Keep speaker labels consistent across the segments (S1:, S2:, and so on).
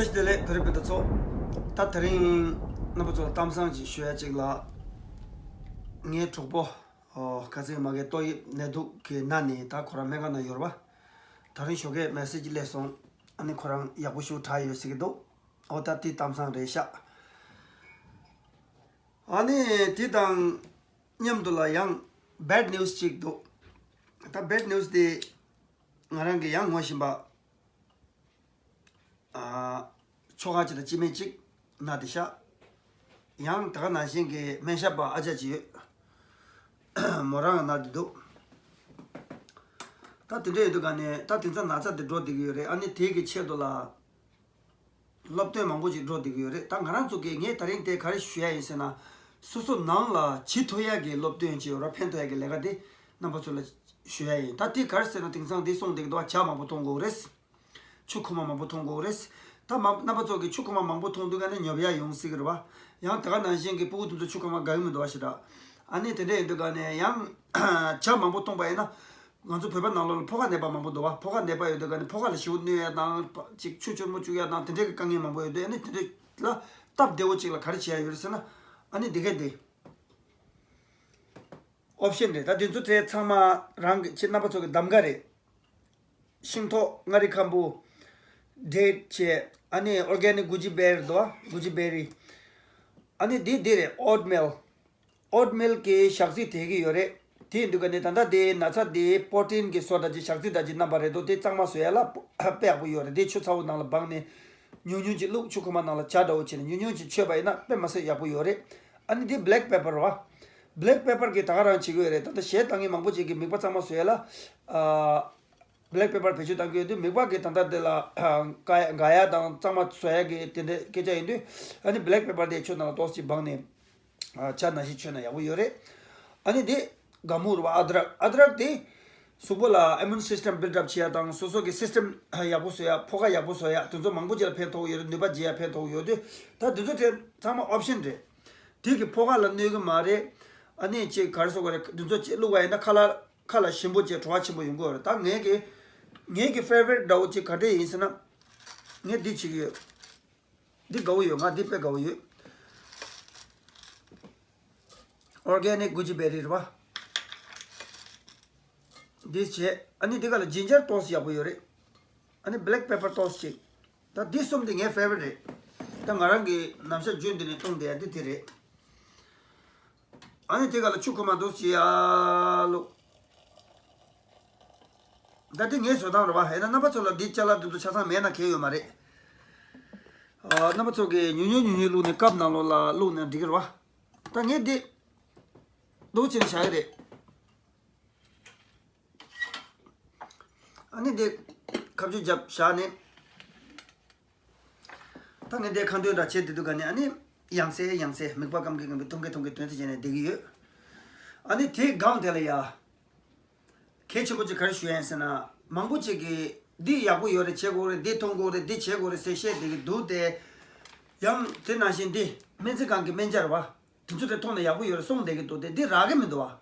S1: 这些嘞，特别的早，他特人那不做当上去学这个，你主播哦，开始嘛个多一那都给那年他可能没个那有吧，他人学个 message 来送，安尼可能也不需他有些个多，我他地当上来下，安尼地当念到了样 bad news 这个多，他 bad news 的，我让个样我是吧。초가지다 지메직 나디샤 양 다가 나신게 멘샤바 아자지 뭐랑 나디도 다 드레도 간에 다 진짜 나자데 로디기요레 아니 되게 체도라 럽대 망고지 로디기요레 당 하나 쪽에 게 다른 때 가리 쉬야 있으나 수수 나라 지토야게 럽대지요라 펜토야게 내가데 남바솔라 쉬야 다티 가르세나 등상 디송데도 자마 보통 거레스 축구만 보통 거레스 다 나바쪽에 축구만 보통 두가는 여비야 용식으로 봐. 양 다가 난신게 보고도 축구만 가면도 하시라. 아니 근데 두가네 양 자만 보통 봐야나. 먼저 배반 나로 포가 내봐만 보도 와. 포가 내봐야 두가네 포가를 쉬운네야 나직 추출 못 주야 나 근데 강에만 보여도 아니 근데 딱 되어지라 가르치야 이랬으나 아니 되게 옵션데 다 진짜 대 참마랑 지나바쪽에 남가래 신토 ngari kambu date che ani organic guji berry ani de oatmeal ke shakti thegi yore tin dugane tanda de nacha de protein ke soda ji shakti da ji number do de changma soyala pe abu yore de chu chaw nang la bang ne nyu ji lu chu kuma nang la cha da o chen nyu ji che bai na pe ma se ya bu yore ani de black pepper wa black pepper ke tagaran chi yore tanda she tangi mangbo ji ke mikpa changma soyala black pepper pechu tang ge megba ge tanda de la gaya dang chama soya ge tende ke ja indu ani black pepper de chona to si bang ne cha na shi chona ya wo yore ani de gamur wa adrak de subola immune system build up chia dang so ge system ya bo soya phoga ya bo soya tunzo mangbu je phe to yore ne ba je phe to yode ta de de chama option de de ge phoga la ne ge mare ani che gar so ge tunzo che lu wa na khala shimbo je thwa chimbo yung go ta nge favorite daw chi khade isna nge di chi di gaw yo nga di pe gaw yo organic guji berry ba this che ani digal ginger toast ya bo yore ani black pepper toast chi ta this something a favorite ta ngarang gi namsha jun de tong de adi tire ani digal chukuma do chi ya lo 다들 예서 나오는 봐. 해나 나바초라 디찰라도 차상 메나 개요 말이. 나바초게 뉴뉴루네 깝나로라 루네 디거 봐. 당에디 도친 샤이레. 아니 데 갑자기 잡 샤네. 당에데 칸도다 제대도 가네. 아니 양세 맥바 감게 통게 되지 전에 되기요. 아니 대 가운데라야. 개체고지 가르슈엔스나 망고지기 디 야구 요래 제고래 디 통고래 디 제고래 세셰 되게 두데 양 테나신디 멘즈강게 멘자로 봐 진짜로 통내 야구 요래 송되게 두데 디 라게면도 와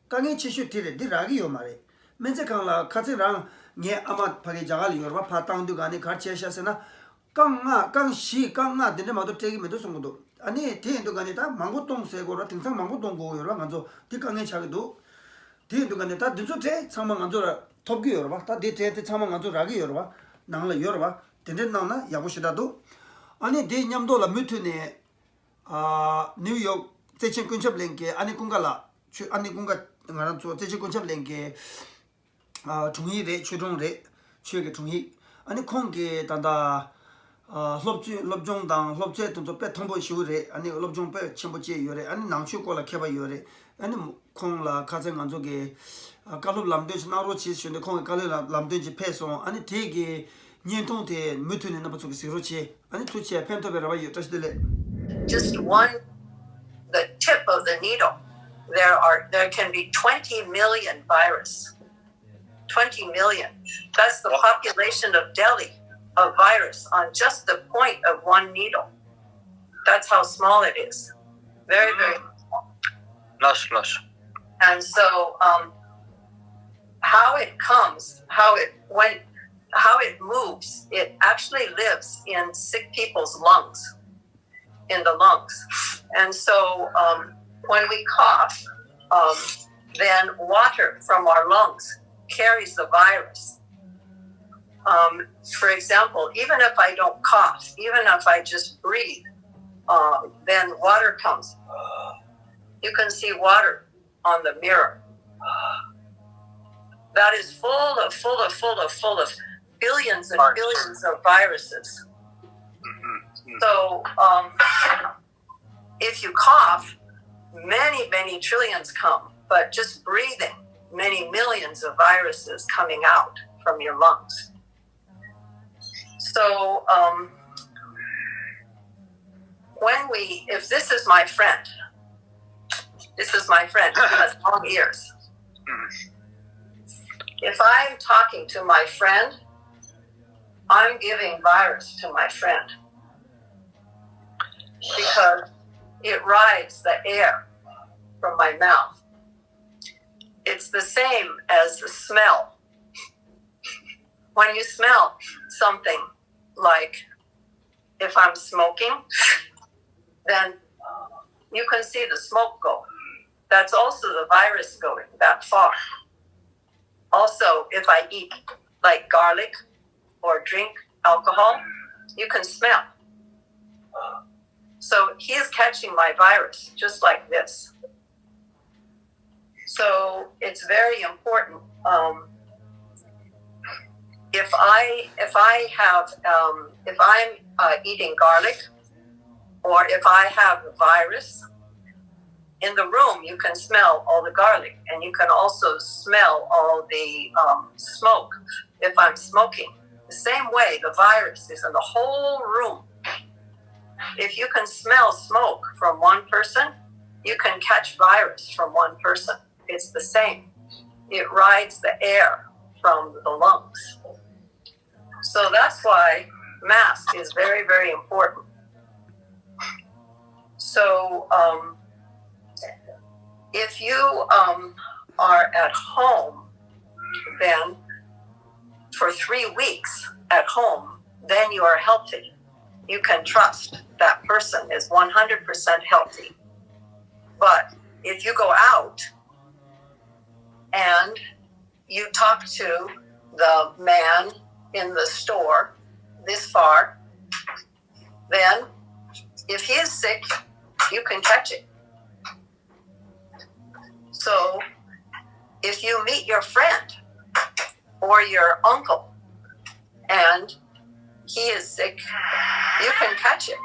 S1: 강에 치슈 티레 디 라기 요 말에 멘즈강라 카즈랑 녜 아마 파게 자갈 요르바 파탕도 가니 가르치샤스나 강나 데네 마도 테기면도 송고도 아니 테인도 가니다 망고똥 세고라 등상 망고똥 고요라 먼저 디 강에 차기도 디도 간에 다 늦었대 상망 안 줘라 톱기 열어 다 디테테 상망 안 줘라기 열어 나랑 열어 된된 나나 야부시다도 아니 디 냠도라 뮤트네 뉴욕 제친 근접 랭게 아니 군가라 아니 군가 나랑 저 제친 근접 랭게 중이래 추종래 추게 중이 아니 콩게 단다 럽종당 럽제 또 배통보 시우래 아니 럽종 배 첨부지 요래 아니 낭추고라 개바 요래 아니 콩라 가정 안쪽에 갈로 람데스 나로 치시는데 콩 갈로 람데지 패소 아니 되게 년통대 무트는 나버 쪽에 그렇지 아니 투치에 펜토베라 봐 요트스들
S2: just the tip of the needle there can be 20 million virus 20 million that's the population of Delhi of virus on just the point of one needle that's how small it is very small and so how it comes when how it moves. It actually lives in sick people's lungs, in the lungs. And so when we cough, then water from our lungs carries the virus. For example, even if I don't cough, even if I just breathe, then water comes. You can see water on the mirror. That is full of billions and billions of viruses. So if you cough, many trillions come, but just breathing, many millions of viruses coming out from your lungs. So if this is my friend who has long ears. If I'm talking to my friend, I'm giving virus to my friend because it rides the air from my mouth. It's the same as the smell. When you smell something, like if I'm smoking, then you can see the smoke go. That's also the virus going that far. Also, if I eat like garlic or drink alcohol, you can smell. So he is catching my virus just like this. So it's very important. If I'm eating garlic, or if I have a virus, in the room you can smell all the garlic, and you can also smell all the smoke if I'm smoking. The same way, the virus is in the whole room. If you can smell smoke from one person, you can catch virus from one person. It's the same. It rides the air from the lungs. So that's why mask is very, very important. So if you are at home, then for 3 weeks at home, then you are healthy. You can trust that person is 100% healthy. But if you go out and you talk to the man in the store this far, then if he is sick, you can catch it. So if you meet your friend or your uncle and he is sick, you can catch it.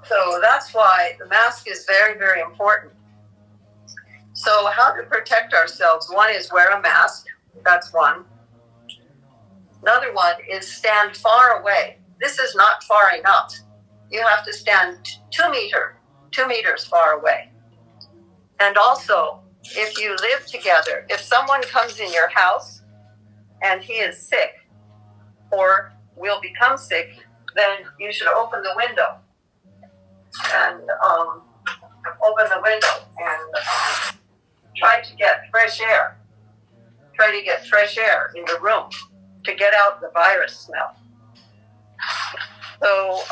S2: So that's why the mask is very, very important. So how to protect ourselves? One is wear a mask. That's one. Another one is stand far away. This is not far enough. You have to stand 2 meters far away. And also, if you live together, if someone comes in your house and he is sick or will become sick, then you should open the window and try to get fresh air. Try to get fresh air in the room to get out the virus smell. So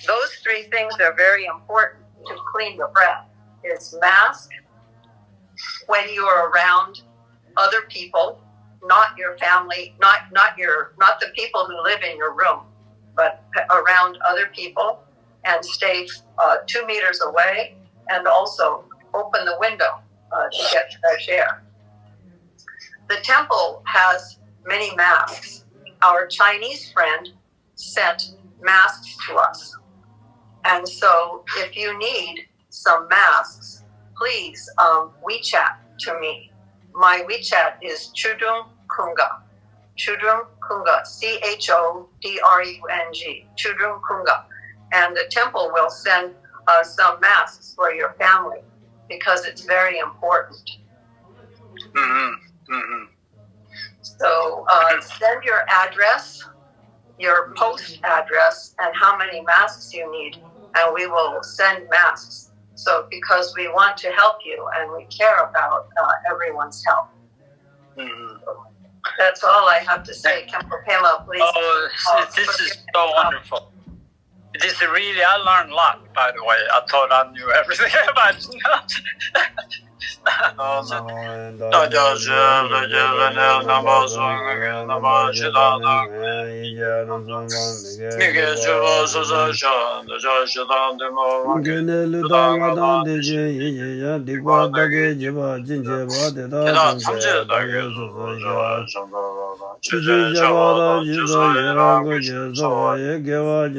S2: those 3 things are very important to clean your breath. It's mask when you are around other people, not your family, not the people who live in your room, but around other people, and stay 2 meters away, and also open the window to get fresh air. The temple has many masks. Our Chinese friend sent masks to us. And so if you need some masks, please WeChat to me. My WeChat is Chudrung Kunga. Chudrung Kunga, CHODRUNG, Chudrung Kunga. And the temple will send some masks for your family because it's very important. So send your address, your post address, and how many masks you need, and we will send masks. So because we want to help you and we care about everyone's health. That's all I have to say. Kempo Pema, please.
S3: Oh, this is so wonderful. It is really, I learned a lot, by the way. I thought I knew everything about it.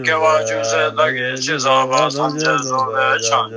S1: 개와 주세 나게 지사바 삼제 소배 창